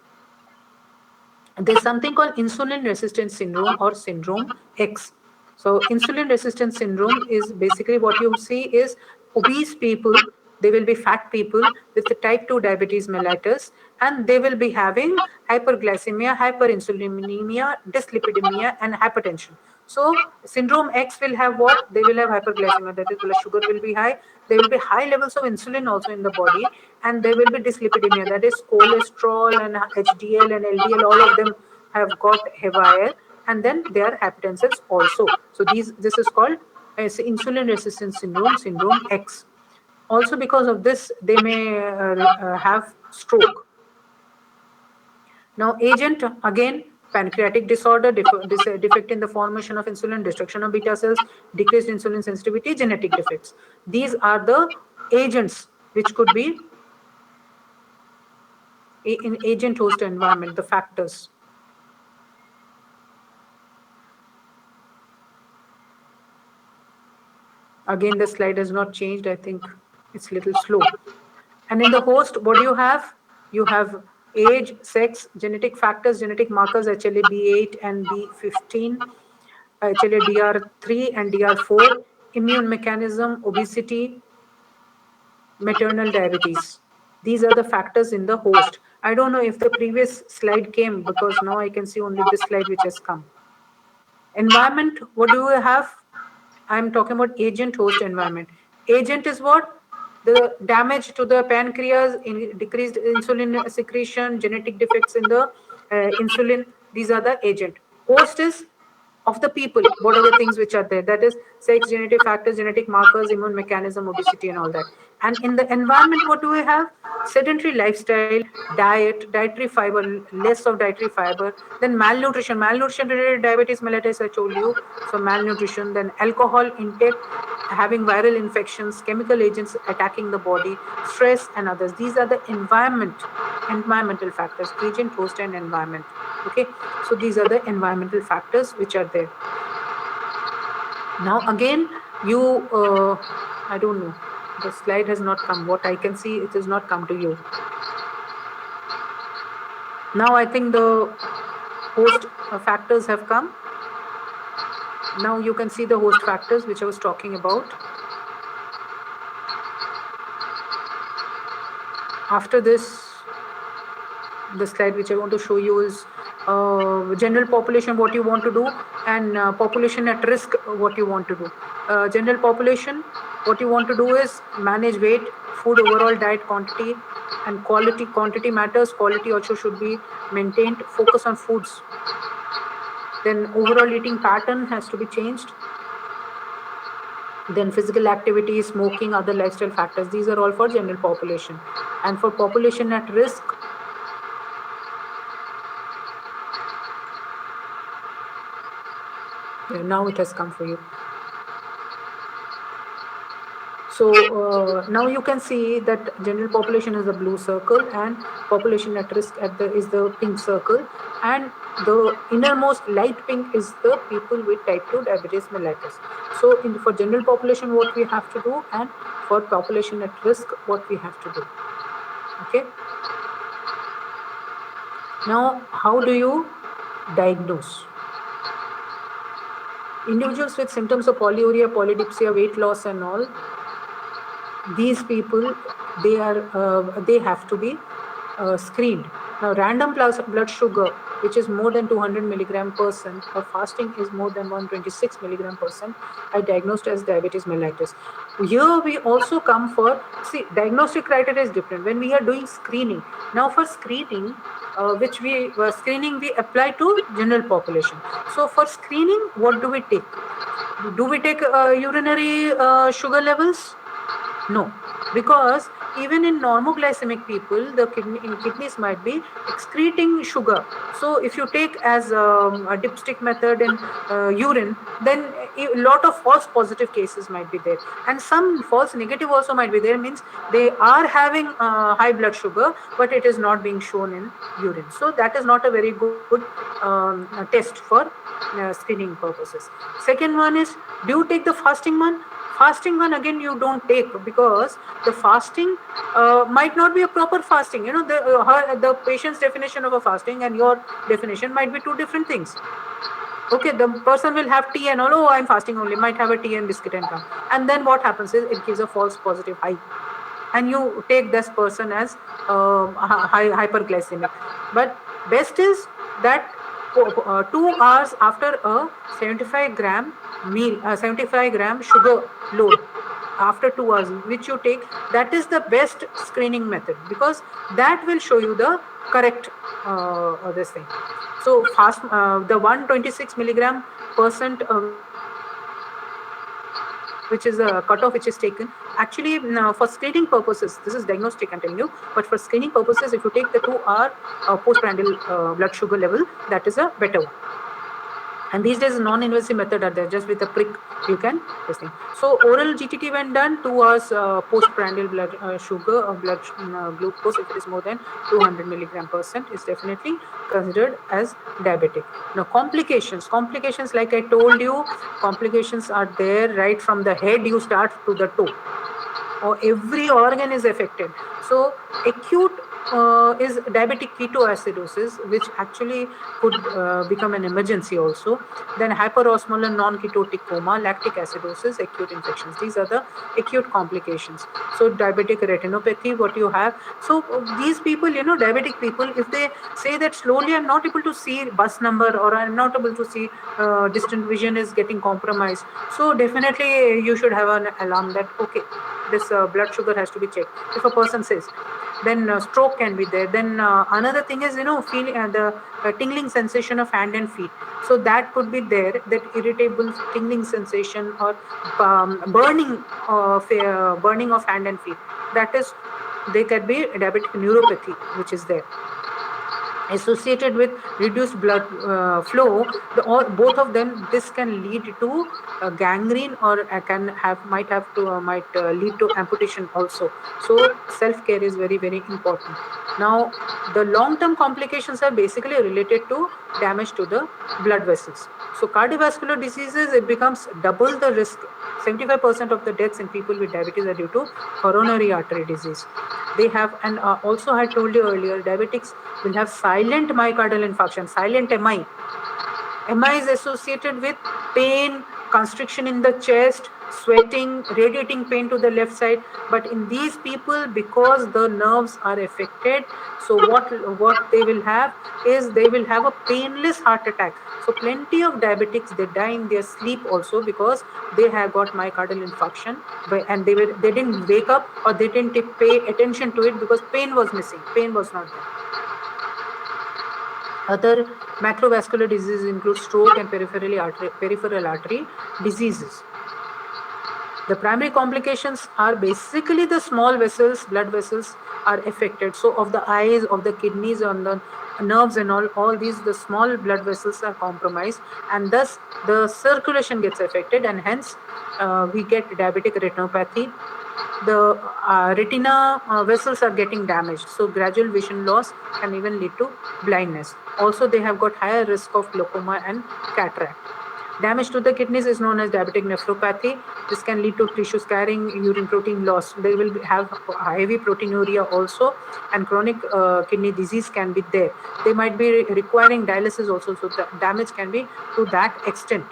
There's something called insulin resistance syndrome or syndrome X. So insulin resistance syndrome is basically what you see is obese people, they will be fat people with the type 2 diabetes mellitus, and they will be having hyperglycemia, hyperinsulinemia, dyslipidemia, and hypertension. So syndrome X will have what? They will have hyperglycemia, that is blood sugar will be high. There will be high levels of insulin also in the body, and there will be dyslipidemia, that is cholesterol and HDL and LDL, all of them have got haywire, and then they are hypertensives also. So this is called as insulin resistance syndrome, syndrome X. Also because of this, they may have stroke. Now, agent, again, pancreatic disorder, defect in the formation of insulin, destruction of beta cells, decreased insulin sensitivity, genetic defects. These are the agents which could be in agent host environment, the factors. Again, the slide has not changed. I think it's a little slow. And in the host, what do you have? You have age, sex, genetic factors, genetic markers, HLA-B8 and B15, HLA-DR3 and DR4, immune mechanism, obesity, maternal diabetes. These are the factors in the host. I don't know if the previous slide came, because now I can see only this slide which has come. Environment, what do we have? I'm talking about agent host environment. Agent is what? The damage to the pancreas, decreased insulin secretion, genetic defects in the insulin. These are the agent. Host is of the people. What are the things which are there? That is sex, genetic factors, genetic markers, immune mechanism, obesity, and all that. And in the environment, what do we have? Sedentary lifestyle, diet, dietary fiber, less of dietary fiber, then malnutrition. Malnutrition related diabetes mellitus, I told you. So malnutrition, then alcohol intake, having viral infections, chemical agents attacking the body, stress, and others. These are the environmental factors, agent, host, and environment. Okay, so these are the environmental factors which are there. Now again, I don't know, the slide has not come. What I can see, it has not come to you. Now I think the host factors have come. Now you can see the host factors which I was talking about. After this, the slide which I want to show you is general population, what you want to do, and population at risk, what you want to do. General population, what you want to do is manage weight, food overall diet quantity, and quality. Quantity matters, quality also should be maintained. Focus on foods. Then overall eating pattern has to be changed. Then physical activity, smoking, other lifestyle factors. These are all for general population. And for population at risk, Now it has come for you. So now you can see that general population is the blue circle and population at risk is the pink circle, and the innermost light pink is the people with type 2 diabetes mellitus. So for general population what we have to do, and for population at risk what we have to do. Okay. Now how do you diagnose? Individuals with symptoms of polyuria, polydipsia, weight loss and all, these people, they have to be screened. Now random blood sugar which is more than 200 milligram percent, or fasting is more than 126 milligram percent, are diagnosed as diabetes mellitus. Here we also come for, see, diagnostic criteria is different when we are doing screening. Now for screening, which we apply to general population. So for screening, what do we take? Do we take urinary sugar levels? No, because even in normoglycemic people, the kidneys might be excreting sugar. So if you take as a dipstick method in urine, then a lot of false positive cases might be there, and some false negative also might be there. Means they are having high blood sugar, but it is not being shown in urine. So that is not a very good test for screening purposes. Second one is, do you take the fasting one? Fasting one again you don't take, because the fasting might not be a proper fasting. The patient's definition of a fasting and your definition might be two different things. Okay, the person will have tea and all, oh, I'm fasting only, might have a tea and biscuit and come. And then what happens is it gives a false positive high, and you take this person as hyperglycemic. But best is that 2 hours after a 75 gram meal, 75 gram sugar load, after 2 hours which you take, that is the best screening method, because that will show you the correct this thing. So fast, the 126 milligram percent which is a cutoff which is taken. Actually, for screening purposes, this is diagnostic I'm telling you, but for screening purposes, if you take the 2-hour postprandial blood sugar level, that is a better one. And these days, non-invasive method are there. Just with a prick, you can testing. So oral GTT when done, 2 hours postprandial blood sugar or blood glucose, if it is more than 200 milligram percent, is definitely considered as diabetic. Now complications, like I told you, complications are there right from the head you start to the toe, or every organ is affected. So acute is diabetic ketoacidosis, which actually could become an emergency also. Then hyperosmolar non-ketotic coma, lactic acidosis, acute infections. These are the acute complications. So diabetic retinopathy, what you have. So these people, diabetic people, if they say that slowly I'm not able to see bus number, or I'm not able to see distant vision is getting compromised, so definitely you should have an alarm that, okay, this blood sugar has to be checked. If a person says, then stroke can be there. Then another thing is, feeling the tingling sensation of hand and feet. So that could be there, that irritable tingling sensation, or burning of hand and feet. That is, they can be diabetic neuropathy, which is there. Associated with reduced blood flow, both of them, this can lead to gangrene, or might lead to amputation also. So self-care is very, very important. Now the long-term complications are basically related to damage to the blood vessels. So cardiovascular diseases, it becomes double the risk. 75% of the deaths in people with diabetes are due to coronary artery disease. They have, and also I told you earlier, diabetics will have silent myocardial infarction, silent MI. MI is associated with pain, constriction in the chest, sweating, radiating pain to the left side. But in these people, because the nerves are affected, so what they will have is, they will have a painless heart attack. So plenty of diabetics, they die in their sleep also, because they have got myocardial infarction, and they didn't wake up, or they didn't pay attention to it, because pain was missing, pain was not there. Other macrovascular diseases include stroke and peripheral artery diseases. The primary complications are basically the small vessels, blood vessels are affected. So of the eyes, of the kidneys, on the nerves and all these, the small blood vessels are compromised, and thus the circulation gets affected, and hence we get diabetic retinopathy. The retina vessels are getting damaged, so gradual vision loss can even lead to blindness. Also, they have got higher risk of glaucoma and cataract. Damage to the kidneys is known as diabetic nephropathy. This can lead to tissue scarring, urine protein loss. They will have heavy proteinuria also, and chronic kidney disease can be there. They might be requiring dialysis also, so the damage can be to that extent.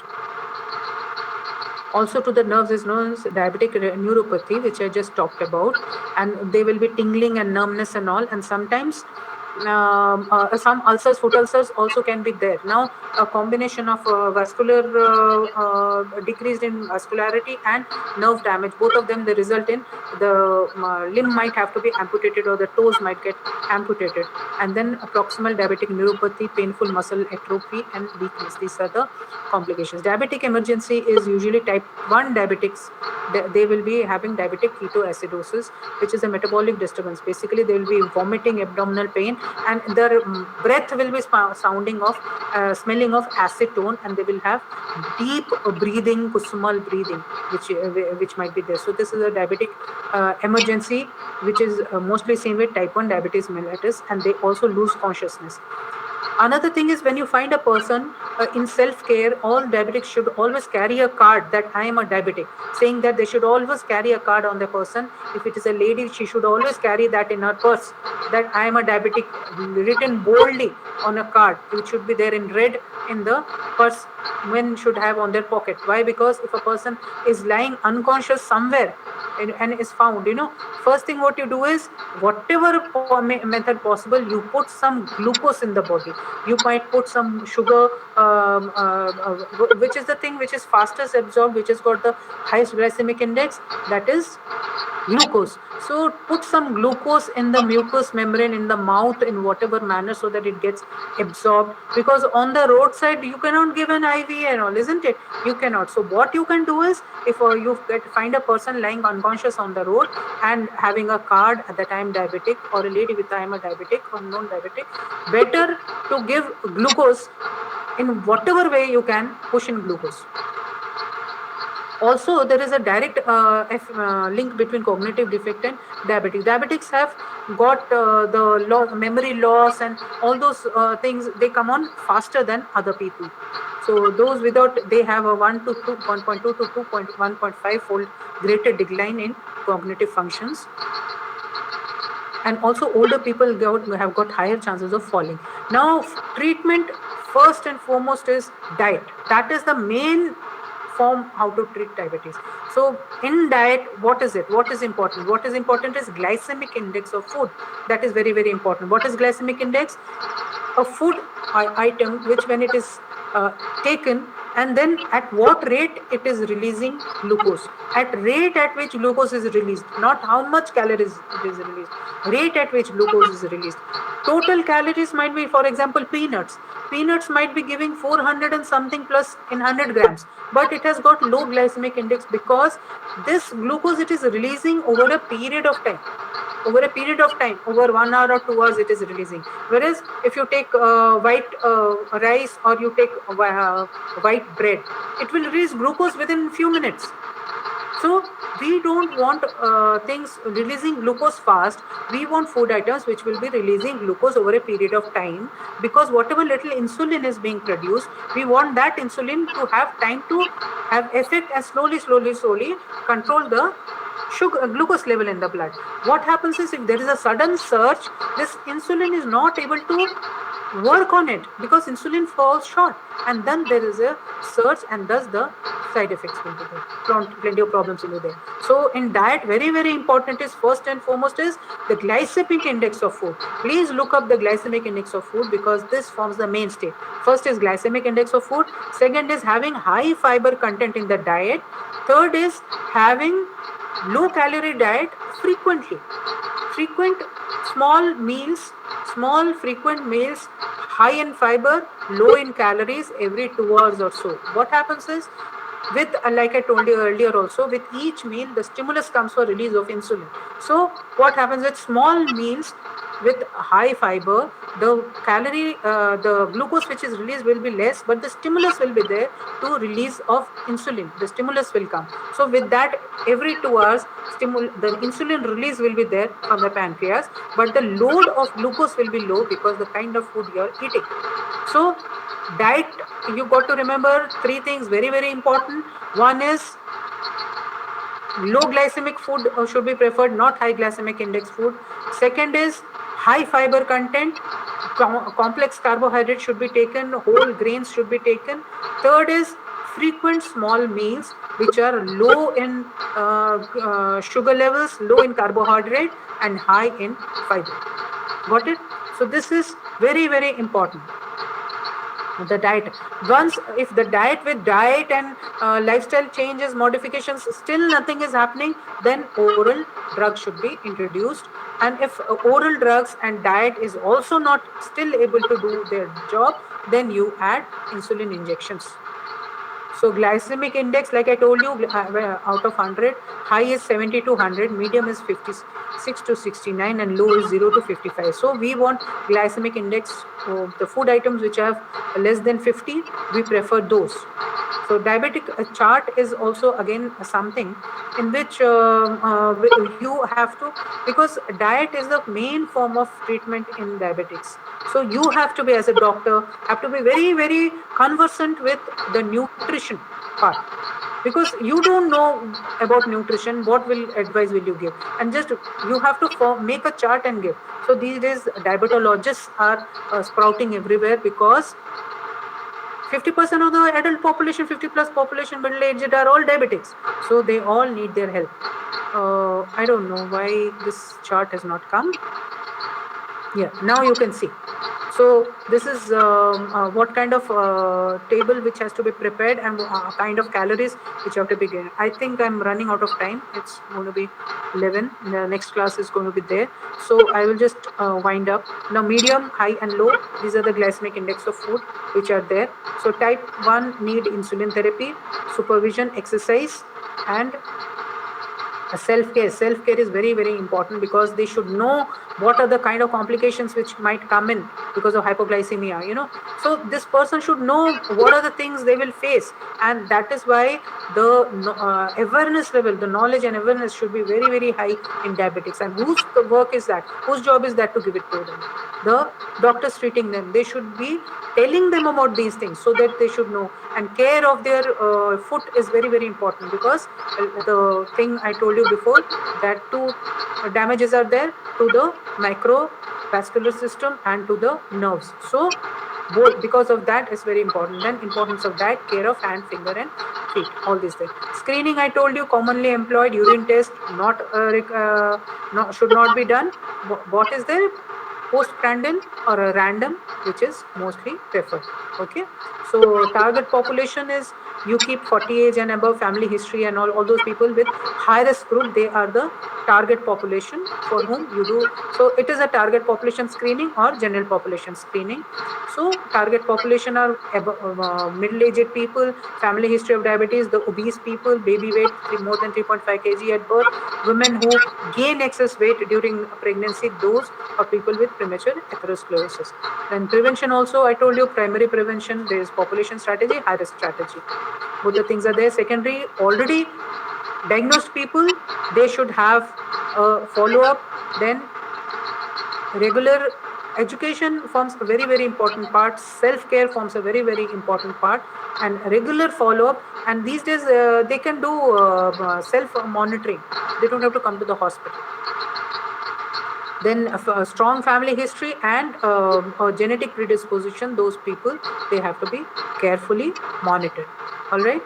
Also to the nerves is known as diabetic neuropathy, which I just talked about, and they will be tingling and numbness and all, and sometimes some ulcers, foot ulcers also can be there. Now, a combination of vascular decreased in vascularity and nerve damage, both of them, they result in the limb might have to be amputated, or the toes might get amputated, and then proximal diabetic neuropathy, painful muscle atrophy and weakness. These are the complications. Diabetic emergency is usually type 1 diabetics. They will be having diabetic ketoacidosis, which is a metabolic disturbance. Basically, they will be vomiting, abdominal pain, and their breath will be sounding of smelling of acetone, and they will have deep breathing, kusumal breathing, which might be there. So this is a diabetic emergency, which is mostly seen with type 1 diabetes mellitus, and they also lose consciousness. Another thing is, when you find a person in self-care, all diabetics should always carry a card that I am a diabetic, saying that they should always carry a card on the person. If it is a lady, she should always carry that in her purse, that I am a diabetic, written boldly on a card, which should be there in red in the purse. Men should have on their pocket. Why? Because if a person is lying unconscious somewhere and is found, first thing what you do is, whatever method possible, you put some glucose in the body. You might put some sugar, which is the thing which is fastest absorbed, which has got the highest glycemic index, that is glucose. So put some glucose in the mucous membrane, in the mouth, in whatever manner, so that it gets absorbed, because on the roadside you cannot give an IV and all, isn't it? You cannot. So what you can do is, if you find a person lying unconscious on the road and having a card that I am diabetic, or a lady with I am a diabetic or non-diabetic, better to give glucose in whatever way you can, push in glucose. Also, there is a direct link between cognitive defect and diabetes. Diabetics have got the memory loss and all those things. They come on faster than other people. So those without, they have a 1.2 to 1.5 fold greater decline in cognitive functions. And also older people have got higher chances of falling. Now, treatment first and foremost is diet. That is the main form how to treat diabetes. So in diet, what is it? What is important? What is important is glycemic index of food. That is very, very important. What is glycemic index? A food item which, when it is taken, and then at what rate it is releasing glucose, at rate at which glucose is released, not how much calories it is released, rate at which glucose is released. Total calories might be, for example, peanuts might be giving 400 and something plus in 100 grams, but it has got low glycemic index, because this glucose it is releasing over a period of time. Over a period of time, over 1 hour or 2 hours, it is releasing. Whereas if you take white rice, or you take white bread, it will release glucose within few minutes. So we don't want things releasing glucose fast. We want food items which will be releasing glucose over a period of time, because whatever little insulin is being produced, we want that insulin to have time to have effect, and slowly control the glucose level in the blood. What happens is, if there is a sudden surge, this insulin is not able to work on it, because insulin falls short, and then there is a surge, and thus the side effects will be there. Plenty of problems will be there. So in diet, very, very important is, first and foremost is the glycemic index of food. Please look up the glycemic index of food, because this forms the mainstay. First is glycemic index of food. Second is having high fiber content in the diet. Third is having low calorie diet frequently. Frequent small meals, small frequent meals, high in fiber, low in calories, every 2 hours or so. What happens is, with like I told you earlier also, with each meal the stimulus comes for release of insulin. So what happens with small meals, with high fiber, the the glucose which is released will be less, but the stimulus will be there to release of insulin. The stimulus will come. So with that, every 2 hours, the insulin release will be there from the pancreas, but the load of glucose will be low because the kind of food you are eating. So diet, you got to remember three things, very, very important. One is low glycemic food should be preferred, not high glycemic index food. Second is high fiber content, complex carbohydrates should be taken, whole grains should be taken. Third is frequent small meals which are low in sugar levels, low in carbohydrate, and high in fiber. Got it? So this is very, very important. The diet, once if the diet with diet and lifestyle changes, modifications, still nothing is happening, then oral drugs should be introduced. And if oral drugs and diet is also not still able to do their job, then you add insulin injections. So glycemic index, like I told you, out of 100, high is 70 to 100, medium is 56 to 69, and low is 0 to 55. So we want glycemic index, the food items which have less than 50, we prefer those. So diabetic chart is also again something in which you have to, because diet is the main form of treatment in diabetics. So you have to be, as a doctor, have to be very, very conversant with the nutrition part, because you don't know about nutrition. What will advice will you give? And just you have to make a chart and give. So these days diabetologists are sprouting everywhere, because 50% of the adult population, 50 plus population, middle aged, are all diabetics. So they all need their help. I don't know why this chart has not come. Yeah, now you can see. So this is what kind of table which has to be prepared, and kind of calories which have to be given. I think I'm running out of time. It's going to be 11. The next class is going to be there. So I will just wind up. Now medium, high and low, these are the glycemic index of food which are there. So type 1 need insulin therapy, supervision, exercise, and self-care. Self-care is very, very important, because they should know what are the kind of complications which might come in because of hypoglycemia, so this person should know what are the things they will face. And that is why the awareness level, the knowledge and awareness should be very, very high in diabetics. And whose work is that, whose job is that to give it to them? The doctors treating them, they should be telling them about these things, so that they should know. And care of their foot is very, very important, because the thing I told you before, that two damages are there to the microvascular system and to the nerves. So both, because of that, is very important. Then importance of diet, care of hand, finger and feet, all these things. Screening, I told you, commonly employed urine test, should not be done. What is there? Postprandial or a random, which is mostly preferred. Okay, so target population is, you keep 40 age and above, family history, and all those people with high risk group, they are the target population for whom you do. So it is a target population screening or general population screening. So target population are middle-aged people, family history of diabetes, the obese people, baby weight more than 3.5 kg at birth, women who gain excess weight during pregnancy, those are people with premature atherosclerosis. Then prevention also, I told you, primary prevention, there is population strategy, high risk strategy. Both the things are there. Secondary, already diagnosed people, they should have a follow-up. Then regular education forms a very, very important part. Self-care forms a very, very important part, and regular follow-up. And these days they can do self-monitoring. They don't have to come to the hospital. Then a strong family history and a genetic predisposition, those people, they have to be carefully monitored. All right.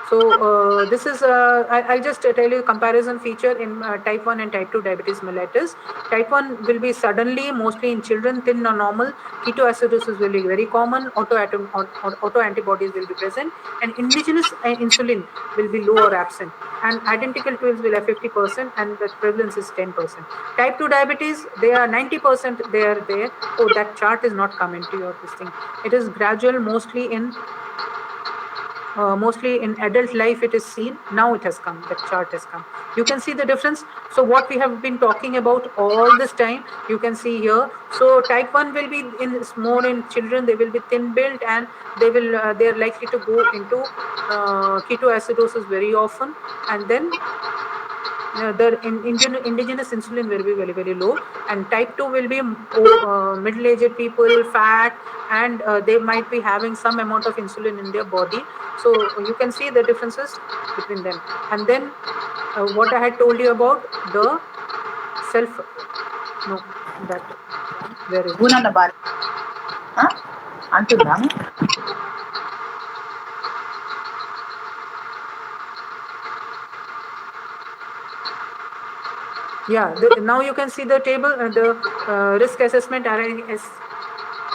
So this is, I'll just tell you comparison feature in type 1 and type 2 diabetes mellitus. Type 1 will be suddenly, mostly in children, thin or normal. Ketoacidosis will be very common. Auto antibodies will be present, and indigenous insulin will be low or absent. And identical twins will have 50%, and the prevalence is 10%. Type 2 diabetes, they are 90%. They are there. Oh, that chart is not coming to your this thing. It is gradual, mostly in mostly in adult life it is seen. Now it has come, that chart has come. You can see the difference. So what we have been talking about all this time, you can see here. So type 1 will be more in children, they will be thin built, and they are likely to go into ketoacidosis very often. And then the indigenous insulin will be very, very low, and type 2 will be middle-aged people, fat, and they might be having some amount of insulin in their body. So you can see the differences between them. And then what I had told you about the self, no, that one, where is it? Guna bar. అంటుందా Yeah, now you can see the table, the risk assessment RIS.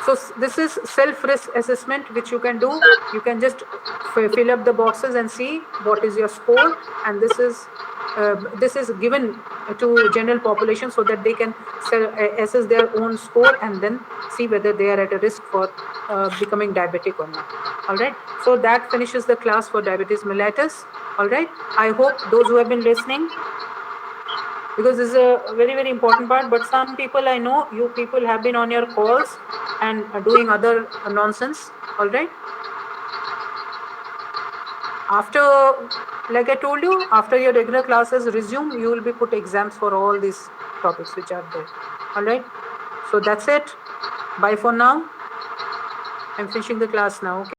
So this is self-risk assessment, which you can do. You can just fill up the boxes and see what is your score, and this is given to general population so that they can assess their own score and then see whether they are at a risk for becoming diabetic or not. All right. So that finishes the class for diabetes mellitus. All right. I hope those who have been listening, because this is a very, very important part, but some people, I know you people have been on your calls and doing other nonsense. All right. After, like I told you, after your regular classes resume, you will be put exams for all these topics which are there. All right. So that's it. Bye for now. I'm finishing the class now. Okay.